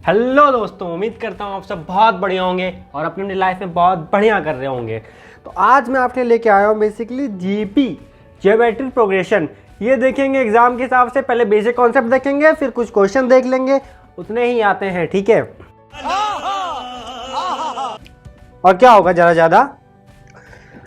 Hello दोस्तों, उम्मीद करता हूँ आप सब बहुत बढ़िया होंगे और अपनी लाइफ में बहुत बढ़िया कर रहे होंगे। तो आज मैं आपके लिए लेके आया हूँ बेसिकली जीपी ज्योमेट्रिक प्रोग्रेशन। ये देखेंगे एग्जाम के हिसाब से, पहले बेसिक कॉन्सेप्ट देखेंगे, फिर कुछ क्वेश्चन देख लेंगे, उतने ही आते हैं, ठीक है। और क्या होगा ज़्यादा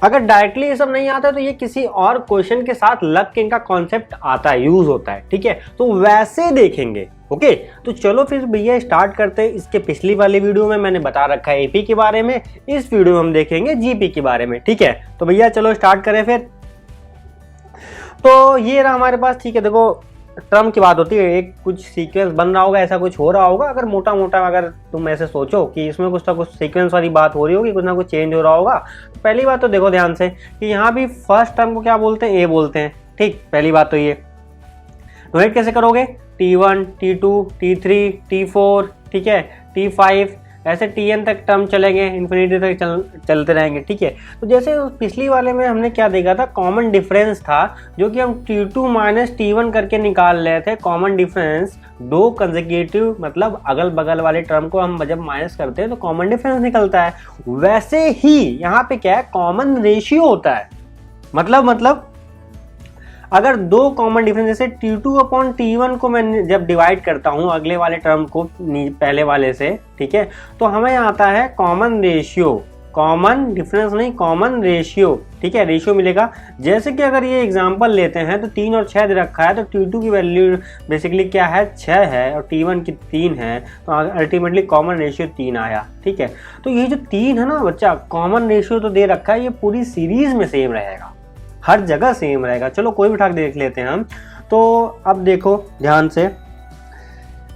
अगर डायरेक्टली ये सब नहीं आता तो ये किसी और क्वेश्चन के साथ लग के इनका कॉन्सेप्ट आता है, यूज होता है, ठीक है। तो वैसे देखेंगे, ओके। तो चलो फिर भैया स्टार्ट करते हैं। इसके पिछली वाली वीडियो में मैंने बता रखा है एपी के बारे में, इस वीडियो में हम देखेंगे जीपी के बारे में, ठीक है। तो भैया चलो स्टार्ट करें फिर। तो ये रहा हमारे पास, ठीक है। देखो टर्म की बात होती है, एक कुछ सीक्वेंस बन रहा होगा, ऐसा कुछ हो रहा होगा। अगर मोटा मोटा अगर तुम ऐसे सोचो कि इसमें कुछ ना कुछ सीक्वेंस वाली बात हो रही होगी, कुछ ना कुछ चेंज हो रहा होगा। तो पहली बात तो देखो ध्यान से कि यहाँ भी फर्स्ट टर्म को क्या बोलते हैं, ए बोलते हैं, ठीक। पहली बात तो ये नोट कैसे करोगे, T1, T2, T3, T4, ठीक है, T5, ऐसे Tn तक टर्म चलेंगे, इन्फिनिटी तक चलते रहेंगे, ठीक है। तो जैसे पिछली वाले में हमने क्या देखा था, कॉमन डिफरेंस था, जो कि हम T2 माइनस T1 करके निकाल रहे थे। कॉमन डिफरेंस दो कंसेक्यूटिव मतलब अगल बगल वाले टर्म को हम जब माइनस करते हैं तो कॉमन डिफरेंस निकलता है। वैसे ही यहाँ पे क्या है, कॉमन रेशियो होता है। मतलब अगर दो कॉमन डिफरेंस जैसे T2 अपॉन T1 को मैं जब डिवाइड करता हूं अगले वाले टर्म को पहले वाले से, ठीक है, तो हमें आता है कॉमन रेशियो, कॉमन डिफरेंस नहीं, कॉमन रेशियो, ठीक है। रेशियो मिलेगा। जैसे कि अगर ये एग्जांपल लेते हैं तो 3 और 6 दे रखा है, तो T2 की वैल्यू बेसिकली क्या है, 6 है, और T1 की 3 है, तो अल्टीमेटली कॉमन रेशियो 3 आया, ठीक है। तो ये जो 3 है ना बच्चा, कॉमन रेशियो तो दे रखा है, ये पूरी सीरीज में सेम रहेगा, हर जगह सेम रहेगा। चलो कोई भी उठा के देख लेते हैं हम। तो अब देखो ध्यान से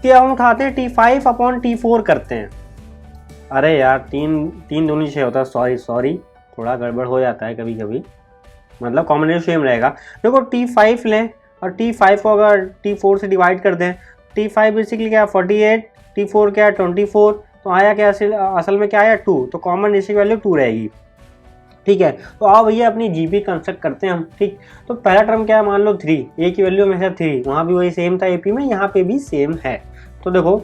कि हम उठाते हैं T5 अपॉन T4 करते हैं। अरे यार, तीन दूनी 6 होता है, सॉरी थोड़ा गड़बड़ हो जाता है कभी कभी, मतलब कॉमन रेशियो सेम रहेगा। देखो T5 लें और T5 को अगर T4 से डिवाइड कर दें, T5 बेसिकली क्या है 48, T4 क्या है 24, तो आया क्या असल में क्या आया 2, तो कॉमन रेशियो की वैल्यू 2 रहेगी, ठीक है। तो आओ भैया अपनी जीपी कंस्ट्रक्ट करते हैं हम, ठीक। तो पहला टर्म क्या है, मान लो 3, ए की वैल्यू हमेशा 3, वहाँ भी वही सेम था एपी में, यहाँ पे भी सेम है। तो देखो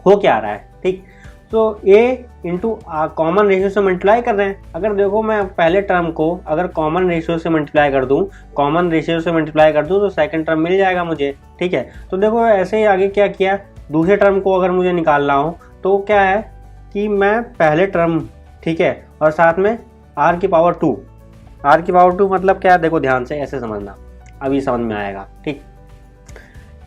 हो क्या रहा है, ठीक। तो ए इंटू कॉमन रेशियो से मल्टीप्लाई कर रहे हैं। अगर देखो मैं पहले टर्म को अगर कॉमन रेशियो से मल्टीप्लाई कर दूँ तो सेकंड टर्म मिल जाएगा मुझे, ठीक है। तो देखो ऐसे ही आगे क्या किया, दूसरे टर्म को अगर मुझे निकालना हो तो क्या है कि मैं पहले टर्म, ठीक है, और साथ में r की पावर 2 मतलब क्या है, देखो ध्यान से ऐसे समझना, अभी समझ में आएगा, ठीक।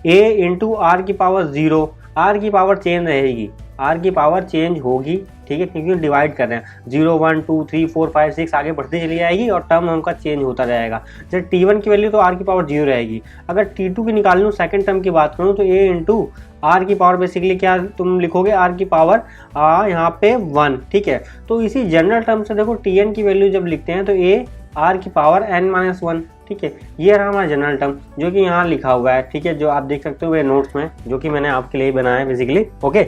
a इंटू आर की पावर 0, r की पावर चेंज रहेगी, r की पावर चेंज होगी, ठीक है, क्योंकि डिवाइड कर रहे हैं, 0 1 2 3 4 5 6 आगे बढ़ती चली जाएगी और टर्म उनका चेंज होता रहेगा। जैसे T1 की वैल्यू तो r की पावर 0 रहेगी। अगर T2 की निकाल लूँ, सेकंड टर्म की बात करूँ, तो a इंटू आर की पावर बेसिकली क्या तुम लिखोगे, आर की पावर यहाँ पे 1, ठीक है। तो इसी जनरल टर्म से देखो Tn की वैल्यू जब लिखते हैं तो a आर की पावर n-1, ठीक है। ये रहा हमारा जनरल टर्म जो कि यहाँ लिखा हुआ है, ठीक है, जो आप देख सकते हो मेरे नोट्स में, जो कि मैंने आपके लिए बनाया है बेसिकली, ओके,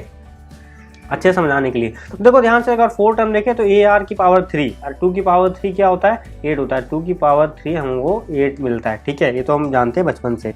अच्छे समझाने के लिए। तो देखो ध्यान से, अगर 4 टर्म देखें तो a आर की पावर 3 और 2 की पावर 3 क्या होता है, 8 होता है। 2 की पावर 3 हमको 8 मिलता है, ठीक है, ये तो हम जानते हैं बचपन से।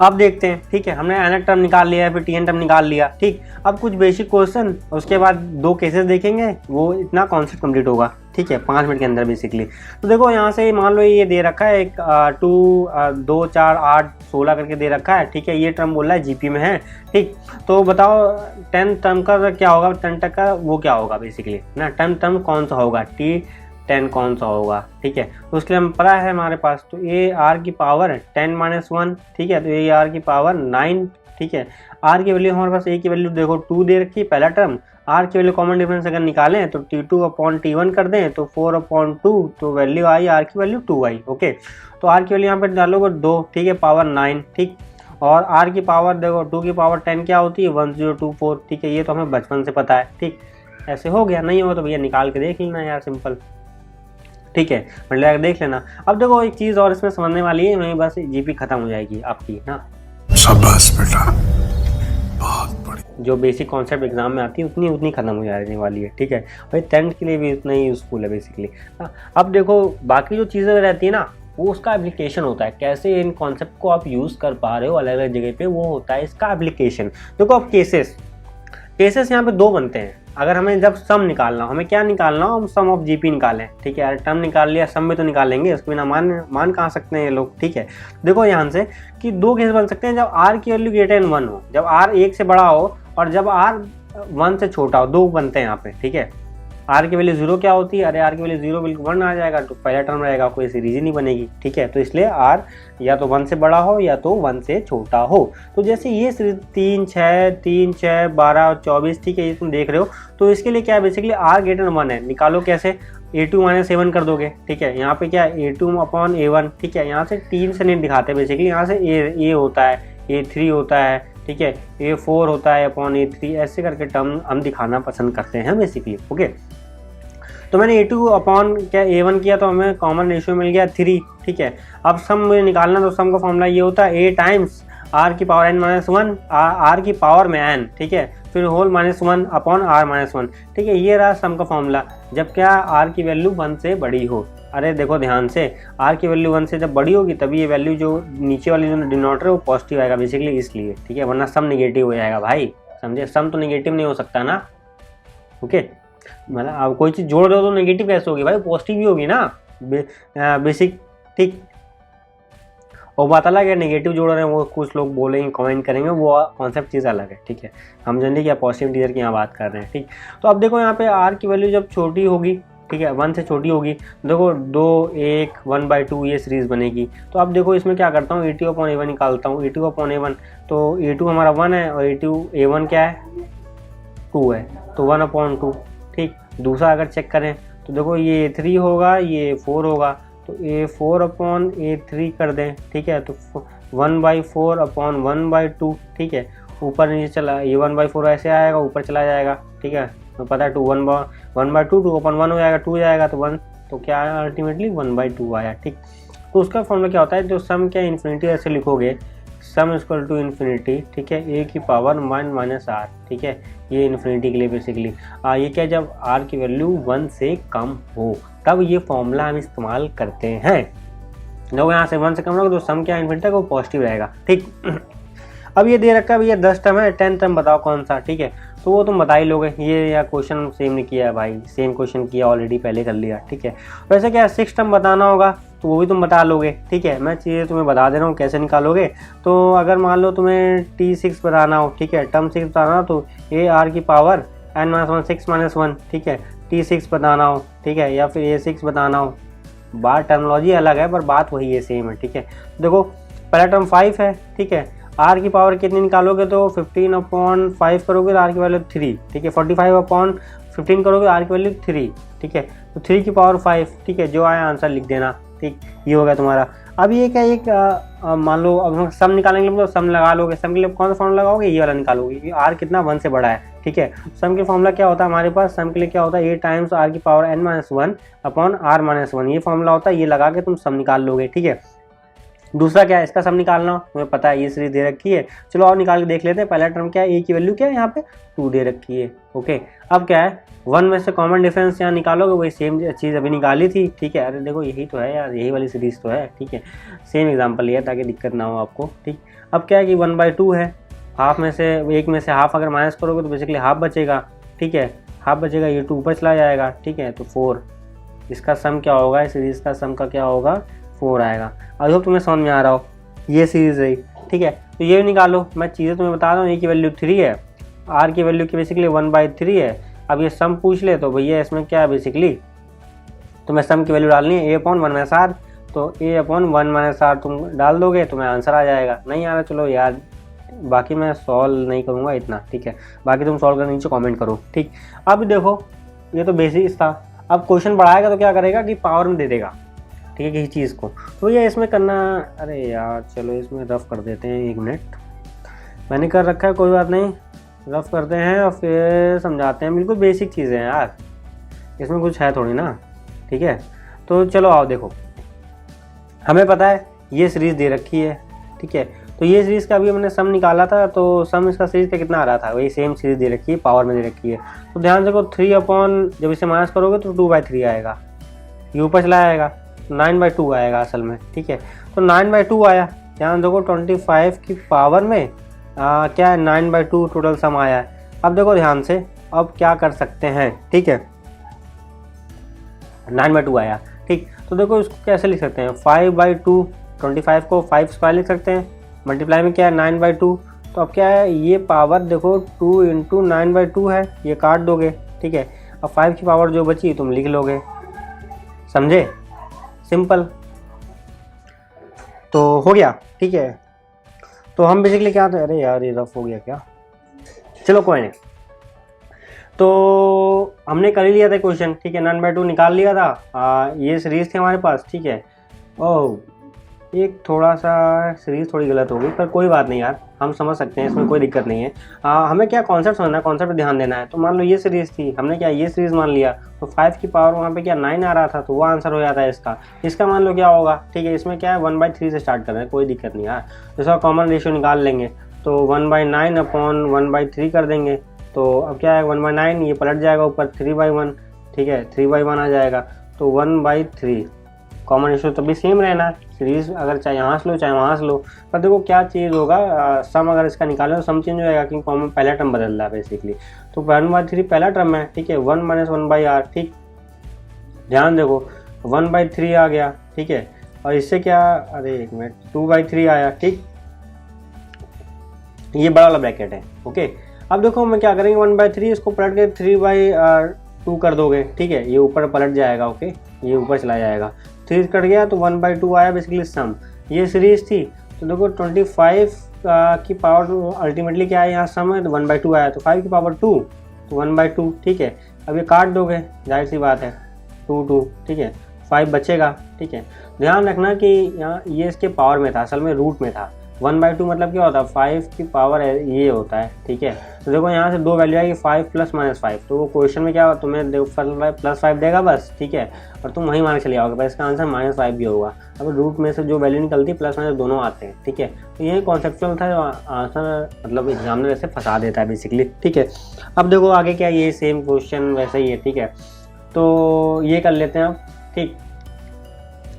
अब देखते हैं, ठीक है, हमने nth टर्म निकाल लिया है, फिर Tn टर्म निकाल लिया, ठीक। अब कुछ बेसिक क्वेश्चन, उसके बाद 2 केसेस देखेंगे, वो इतना कॉन्सेप्ट कंप्लीट होगा, ठीक है, 5 मिनट के अंदर बेसिकली। तो देखो यहाँ से मान लो ये दे रखा है, एक 2 4 8 16 करके दे रखा है, ठीक है। ये टर्म बोल रहा है जीपी में है, ठीक। तो बताओ 10 टर्म का क्या होगा, 10 तक का वो क्या होगा बेसिकली ना, 10 टर्म कौन सा होगा, T10 कौन सा होगा, ठीक है। तो उसके लिए हम पता है हमारे पास, तो a r की पावर 10-1, ठीक है, तो a r की पावर 9, ठीक है। r की वैल्यू हमारे पास, a की वैल्यू देखो 2 दे रखी है, पहला टर्म। r की वैल्यू कॉमन डिफरेंस अगर निकालें तो T2 अपॉन T1 कर दें तो 4 अपॉन 2, तो वैल्यू आई, r की वैल्यू 2 आई, ओके। तो r की वैल्यू यहाँ पे डालोगे 2, ठीक है, पावर 9, ठीक। और r की पावर देखो 2 की पावर 10 क्या होती है, 1024, ठीक है। ये तो हमें बचपन से पता है, ठीक। ऐसे हो गया, नहीं हो तो भैया निकाल के देख लेना यार, सिंपल, ठीक है, मतलब देख लेना। अब देखो एक चीज़ और इसमें समझने वाली है, वहीं बस जीपी खत्म हो जाएगी आपकी ना। शाबाश बेटा, बहुत बढ़िया। जो बेसिक कॉन्सेप्ट एग्जाम में आती है उतनी खत्म हो जाने वाली है, ठीक है भाई, 10th के लिए भी उतना ही यूजफुल है बेसिकली। अब देखो बाकी जो चीज़ें रहती है ना, वो उसका एप्लीकेशन होता है, कैसे इन कॉन्सेप्ट को आप यूज़ कर पा रहे हो अलग अलग जगह पे, वो होता है इसका एप्लीकेशन। देखो अब केसेस यहाँ पे दो बनते हैं। अगर हमें जब सम निकालना हो, हमें क्या निकालना हो, हम सम ऑफ जीपी निकालें, ठीक है यार, टर्म निकाल लिया, सम में तो निकालेंगे, उसके बिना मान कहाँ सकते हैं ये लोग, ठीक है। देखो यहाँ से कि दो केस बन सकते हैं, जब आर की वैल्यू ग्रेटर देन 1 हो, जब आर 1 से बड़ा हो, और जब आर 1 से छोटा हो, दो बनते हैं यहाँ पे, ठीक है। आर की वैल्यू 0 क्या होती है, अरे आर की वैल्यू 0 बिल्कुल 1 आ जाएगा, तो पहला टर्म रहेगा, कोई सीरीज ही नहीं बनेगी, ठीक है। तो इसलिए आर या तो 1 से बड़ा हो या तो 1 से छोटा हो। तो जैसे ये सीरीज 3, 6, 12 और 24, ठीक है, ये तुम देख रहे हो, तो इसके लिए क्या है, बेसिकली आर ग्रेटर देन 1 है, निकालो कैसे, a2 - a1 कर दोगे, ठीक है। यहाँ पे क्या है, a2/a1, ठीक है। यहाँ से 3 से नहीं दिखाते, बेसिकली यहाँ से a होता है, a3 होता है, ठीक है, a4 होता है अपॉन a3, ऐसे करके टर्म हम दिखाना पसंद करते हैं बेसिकली, ओके। तो मैंने a2 अपॉन क्या a1 किया, तो हमें कॉमन रेशियो मिल गया 3, ठीक है। अब सम मुझे निकालना, तो सम का फॉर्मूला ये होता है a टाइम्स r की पावर n-1, r की पावर में n, ठीक है, फिर होल -1 अपॉन r-1, ठीक है। ये रहा सम का फॉर्मूला, जब क्या r की वैल्यू 1 से बड़ी हो। अरे देखो ध्यान से, r की वैल्यू 1 से जब बड़ी होगी तभी ये वैल्यू जो नीचे वाली जो डिनोमिनेटर है वो पॉजिटिव आएगा, बेसिकली इसलिए, ठीक है, वरना सम निगेटिव हो जाएगा भाई, समझे। सम तो निगेटिव नहीं हो सकता ना, ओके। मतलब आप कोई चीज़ जोड़ रहे हो तो नेगेटिव कैसे होगी भाई, पॉजिटिव ही होगी ना, बेसिक, ठीक। और बात अलग है, नेगेटिव जोड़ रहे हैं, वो कुछ लोग बोलेंगे, कमेंट करेंगे, वो कॉन्सेप्ट चीज़ अलग है, ठीक है। हम जानते क्या पॉजिटिव टीचर की यहाँ बात कर रहे हैं, ठीक। तो अब देखो यहाँ पे आर की वैल्यू जब छोटी होगी, ठीक है, 1 से छोटी होगी, देखो 2, 1, 1/2 ये सीरीज बनेगी। तो अब देखो इसमें क्या करता हूँ, a2/a1 निकालता हूँ, a2/a1, तो a2 हमारा 1 है और a1 क्या है, 2 है, तो 1/2, ठीक। दूसरा अगर चेक करें तो देखो ये a3 होगा, ये a4 होगा, तो a4/a3 कर दें, ठीक है, तो 1/4/1/2, ठीक है। ऊपर नीचे चला, ये 1/4 ऐसे आएगा, ऊपर चला जाएगा, ठीक है, तो पता है 1/2 2/1 हो जाएगा, 2 जाएगा, तो 1, तो क्या आया अल्टीमेटली 1/2 आया, ठीक। तो उसका फॉर्मूला क्या होता है, जो सम क्या इन्फिनिटी ऐसे लिखोगे, सम इक्वल टू इन्फिनिटी, ठीक है, a की पावर -r, ठीक है, ये इन्फिनिटी के लिए बेसिकली ये क्या, जब r की वैल्यू 1 से कम हो तब ये फॉर्मूला हम इस्तेमाल करते हैं। जब यहाँ से 1 से कम होगा तो सम क्या इन्फिनिटी वो पॉजिटिव रहेगा, ठीक। अब ये दे रखा है भैया 10 टर्म है, 10 टर्म बताओ कौन सा, ठीक है, तो वो तुम बता ही लोगे, ये या क्वेश्चन सेम नहीं किया है भाई, सेम क्वेश्चन किया ऑलरेडी, पहले कर लिया, ठीक है। वैसे क्या 6 टर्म बताना होगा तो वो भी तुम बता लोगे, ठीक है। मैं चीज़ें तुम्हें बता दे रहा हूँ कैसे निकालोगे। तो अगर मान लो तुम्हें T6 बताना हो, ठीक है, टर्म 6 बताना हो, तो AR की पावर n-1 6-1, ठीक है, T6 बताना हो, ठीक है, या फिर A6 बताना हो, बात टर्मिनोलॉजी अलग है पर बात वही है, सेम है, ठीक है। देखो पहला टर्म 5 है, ठीक है, आर की पावर कितनी निकालोगे, तो 15/5 करोगे तो आर की वैल्यू 3, ठीक है, 45/15 करोगे आर की वैल्यू 3, ठीक है, तो 3 की पावर 5, ठीक है, जो आया आंसर लिख देना, ठीक, ये हो गया तुम्हारा। अब ये क्या, एक मान लो अब हम सम निकालेंगे तो सम लगा लोगे, सम के लिए कौन सा फॉर्मूला लगाओगे, ये वाला निकालोगे, क्योंकि आर कितना 1 से बड़ा है, ठीक है। सम के फॉर्मूला क्या होता है हमारे पास, सम के लिए क्या होता है, a टाइम्स r की पावर n-1 अपॉन r-1, ये फॉर्मूला होता है, ये लगा के तुम सम निकाल लोगे, ठीक है। दूसरा क्या है, इसका सम निकालना हो, तुम्हें पता है ये सीरीज दे रखी है, चलो और निकाल के देख लेते हैं। पहला टर्म क्या है, a की वैल्यू क्या है यहाँ पे 2 दे रखी है, ओके। अब क्या है, 1 में से कॉमन डिफरेंस यहाँ निकालोगे, वही सेम चीज़ अभी निकाली थी, ठीक है। अरे देखो यही तो है यार, यही वाली सीरीज तो है, ठीक है, सेम एग्जाम्पल लिया ताकि दिक्कत ना हो आपको, ठीक। अब क्या है कि 1/2 है, हाफ में से, एक में से हाफ अगर माइनस करोगे तो बेसिकली हाफ बचेगा, ठीक है, हाफ बचेगा, ये 2 ऊपर चला जाएगा, ठीक है, तो 4, इसका सम क्या होगा, इस सीरीज का सम का क्या होगा, 4 आएगा। आई होप तुम्हें समझ में आ रहा हो, ये सीरीज है, ठीक है। तो ये निकालो, मैं चीज़ें तुम्हें बता रहा हूँ, ए की वैल्यू 3 है, आर की वैल्यू की बेसिकली 1/3 है। अब ये सम पूछ ले तो भैया इसमें क्या है, बेसिकली तुम्हें सम की वैल्यू डालनी है a/1-r, तो a/1-r तुम डाल दोगे तुम्हें आंसर आ जाएगा। नहीं आ रहा चलो यार, बाकी मैं सॉल्व नहीं करूँगा इतना, ठीक है, बाकी तुम सॉल्व करने नीचे कॉमेंट करो, ठीक। अब देखो ये तो बेसिक्स था, अब क्वेश्चन बढ़ाएगा तो क्या करेगा कि पावर में दे देगा, ठीक है, किसी चीज़ को, तो ये इसमें करना, अरे यार चलो इसमें रफ कर देते हैं, 1 मिनट, मैंने कर रखा है, कोई बात नहीं, रफ करते हैं और फिर समझाते हैं, बिल्कुल बेसिक चीज़ें हैं यार, इसमें कुछ है थोड़ी ना, ठीक है। तो चलो आओ देखो, हमें पता है ये सीरीज़ दे रखी है, ठीक है, तो ये सीरीज़ का अभी हमने सम निकाला था, तो सम इसका सीरीज़ का कितना आ रहा था, वही सेम सीरीज़ दे रखी है, पावर में दे रखी है। तो ध्यान से देखो 3 जब इसे माइनस करोगे तो 2/3 आएगा, ये ऊपर चला आएगा, 9/2 आएगा असल में, ठीक है। तो 9/2 आया, ध्यान देखो 25 की पावर में क्या है 9/2 टोटल सम आया है। अब देखो ध्यान से, अब क्या कर सकते हैं, ठीक है, 9/2 आया, ठीक। तो देखो इसको कैसे लिख सकते हैं, 5/2, 25 को 5 स्क्वायर लिख सकते हैं, मल्टीप्लाई में क्या है 9/2। तो अब क्या है, ये पावर देखो 2 × 9/2 है, ये काट दोगे, ठीक है। अब 5 की पावर जो बची तुम लिख लोगे, समझे, सिंपल। तो हो गया, ठीक है। तो हम बेसिकली क्या था, अरे यार ये रफ हो गया क्या, चलो कोई नहीं। तो हमने कर ही लिया था क्वेश्चन, ठीक है, 9/2 निकाल लिया था। ये सीरीज थी हमारे पास, ठीक है। ओह, एक थोड़ा सा सीरीज थोड़ी गलत होगी, पर कोई बात नहीं यार, हम समझ सकते हैं, इसमें कोई दिक्कत नहीं है। हमें क्या कॉन्सेप्ट समझना है, कॉन्सेप्ट पे ध्यान देना है। तो मान लो ये सीरीज थी, हमने क्या ये सीरीज मान लिया, तो 5 की पावर वहाँ पे क्या 9 आ रहा था, तो वो आंसर हो जाता है इसका। इसका मान लो क्या होगा, ठीक है, इसमें क्या है 1/3 से स्टार्ट कर रहे हैं, कोई दिक्कत नहीं यार। इसका कॉमन रेशियो निकाल लेंगे, तो 1/9 अपॉन 1/3 कर देंगे। तो अब क्या है 1/9, ये पलट जाएगा ऊपर 3/1, ठीक है, 3/1 आ जाएगा। तो 1/3 कॉमन रेशियो तभी सेम रहना, सीरीज अगर चाहे यहाँ से लो चाहे वहाँ से लो। पर देखो क्या चीज़ होगा, सम अगर इसका निकालें तो सम चेंज हो जाएगा, क्योंकि कॉमन पहला टर्म बदल रहा है बेसिकली। तो 1/3 पहला टर्म है, ठीक है, 1 - 1/r, ठीक। ध्यान देखो 1/3 आ गया, ठीक है। और इससे क्या, अरे एक मिनट, 2/3 आया, ठीक। ये बड़ा वाला ब्रैकेट है, ओके। अब देखो मैं क्या करेंगे, 1/3 इसको पलट के 3/2 कर दोगे, ठीक है, ये ऊपर पलट जाएगा, ओके, ये ऊपर चला जाएगा, 3 कट गया तो 1/2 आया बेसिकली सम। ये सीरीज थी, तो देखो 25 की पावर अल्टीमेटली क्या है, यहाँ सम है तो 1/2 आया, तो 5 की पावर 2 तो 1/2, ठीक है। अब ये काट दोगे, जाहिर सी बात है 2, ठीक है, 5 बचेगा, ठीक है। ध्यान रखना कि यहाँ ये इसके पावर में था, असल में रूट में था। 1/2 मतलब क्या होता है, 5 की पावर ये होता है, ठीक है। तो देखो यहाँ से दो वैल्यू आएगी, 5 + -5, तो वो क्वेश्चन में क्या तुम्हें +5 देगा बस, ठीक है, और तुम वही मान के चले आओगे, बस इसका आंसर -5 भी होगा। अब रूट में से जो वैल्यू निकलती है प्लस माइनस दोनों आते हैं, ठीक है। तो यही कॉन्सेप्चुअल था, आंसर मतलब एग्जामिनर ऐसे फंसा देता है बेसिकली, ठीक है। अब देखो आगे क्या, ये सेम क्वेश्चन वैसे ही है, ठीक है। तो ये कर लेते हैं अब, ठीक।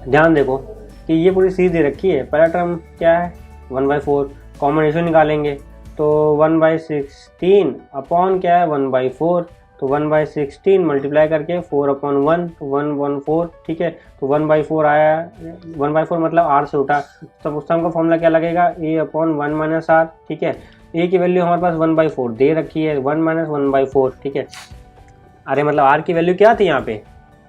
ध्यान देखो कि ये पूरी सीरीज दे रखी है, पहला टर्म क्या है 1/4, कॉमन रेशियो निकालेंगे तो 1/16 अपॉन क्या है 1/4, तो 1/16 मल्टीप्लाई करके 4/1 तो 1/4, ठीक है। तो 1/4 आया, 1/4 मतलब r से उठा, तब उस टाइम का फॉर्मूला क्या लगेगा, a/1 - r, ठीक है। a की वैल्यू हमारे पास 1/4 दे रखी है, 1 - 1/4, ठीक है। अरे मतलब r की वैल्यू क्या थी यहाँ पे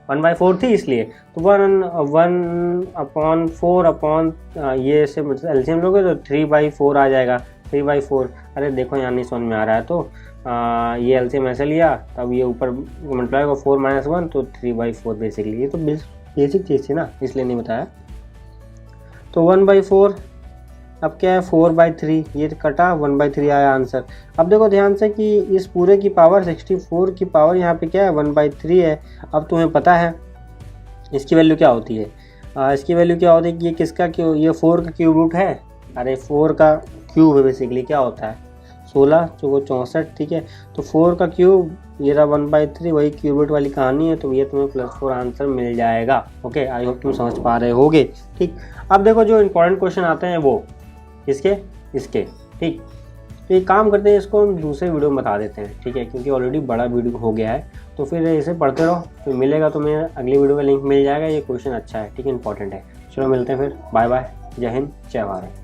1/4 थी, इसलिए तो 1/4 अपॉन ये से एलसीएम लोगे तो 3/4 आ जाएगा, 3/4। अरे देखो यहाँ नहीं समझ में आ रहा है, तो ये एलसीएम ऐसे लिया, तब ये ऊपर मल्टीप्लाई होगा 4 - 1 तो 3/4 बेसिकली। ये तो बेसिक चीज़ थी ना, इसलिए नहीं बताया। तो 1/4, अब क्या है 4/3, ये कटा 1/3 आया आंसर। अब देखो ध्यान से कि इस पूरे की पावर 64 की पावर यहाँ पे क्या है 1/3 है। अब तुम्हें पता है इसकी वैल्यू क्या होती है, इसकी वैल्यू क्या होती है कि ये किसका क्यूब, ये 4 का क्यूब रूट है, अरे 4 का क्यूब है बेसिकली, क्या होता है 16 चौको 64, ठीक है। तो 4 का क्यूब ये रहा 1/3, वही क्यूब रूट वाली कहानी है। तो ये तुम्हें +4 आंसर मिल जाएगा, ओके। आई होप तुम समझ पा रहे होगे, ठीक। अब देखो जो इंपॉर्टेंट क्वेश्चन आते हैं वो इसके, ठीक। तो एक काम करते हैं, इसको हम दूसरे वीडियो में बता देते हैं, ठीक है, क्योंकि ऑलरेडी बड़ा वीडियो हो गया है। तो फिर इसे पढ़ते रहो, फिर मिलेगा तुम्हें अगली वीडियो का लिंक मिल जाएगा। ये क्वेश्चन अच्छा है, ठीक है, इंपॉर्टेंट है। चलो मिलते हैं फिर, बाय बाय, जय हिंद, जय भारत।